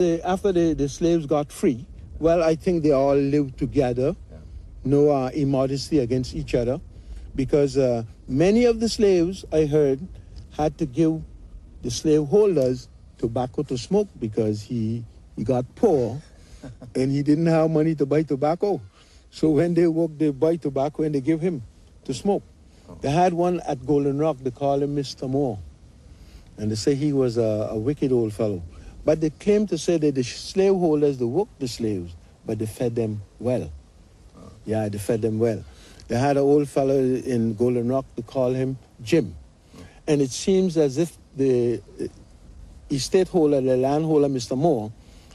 After the slaves got free, well, I think they all lived together, no immodesty against each other, because many of the slaves, I heard, had to give the slave holders tobacco to smoke because he got poor and he didn't have money to buy tobacco. So when they work, they buy tobacco and they give him to smoke. They had one at Golden Rock, they call him Mr. Moore. And they say he was a wicked old fellow. But they claim to say that the slave holders, they worked the slaves, but they fed them well. Yeah, they fed them well. They had an old fellow in Golden Rock, they call him Jim. And it seems as if the estate holder, the landholder, Mr. Moore,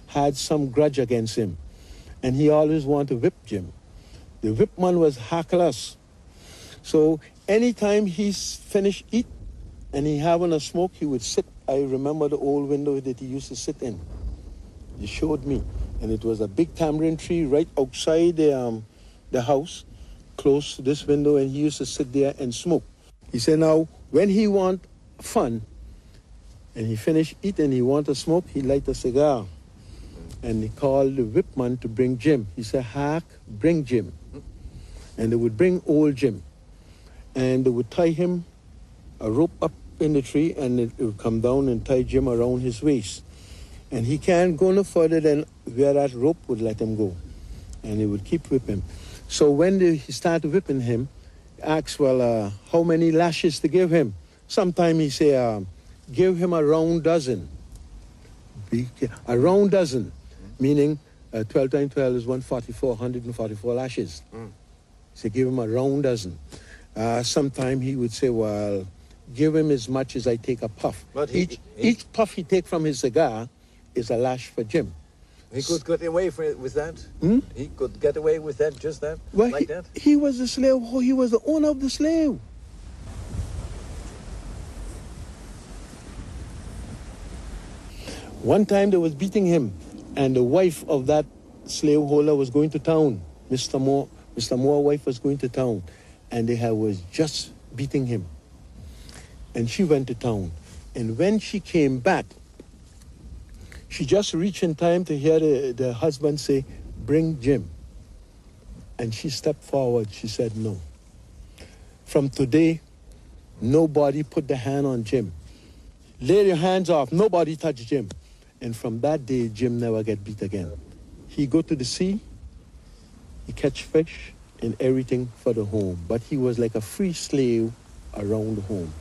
had some grudge against him. And he always wanted to whip Jim. The whipman was hackless. So anytime he's finished eat and he having a smoke, he would sit. I remember the old window that he used to sit in. He showed me. And it was a big tamarind tree right outside the house, close to this window, and he used to sit there and smoke. He said now, when he want fun, and he finished eating, he want to smoke, he light a cigar. And he called the whipman to bring Jim. He said, Hack, bring Jim. And they would bring old Jim. And they would tie him a rope up in the tree, and it would come down and tie Jim around his waist. And he can't go no further than where that rope would let him go. And he would keep whipping. So when he started whipping him, he asked, well, how many lashes to give him? Sometime he say, give him a round dozen. A round dozen, meaning 12 times 12 is 144 lashes. So give him a round dozen. Sometime he would say, well, give him as much as I take a puff. But each puff he take from his cigar is a lash for Jim. He could get away with that? He could get away with that, just that? Well, like that? He was the slave. He was the owner of the slave. One time they was beating him, and the wife of that slaveholder was going to town. Mr. Moore's wife was going to town, and they was just beating him. And she went to town. And when she came back, she just reached in time to hear the husband say, bring Jim. And she stepped forward. She said, no. From today, nobody put the hand on Jim. Lay your hands off. Nobody touch Jim. And from that day, Jim never get beat again. He go to the sea, he catch fish and everything for the home. But he was like a free slave around the home.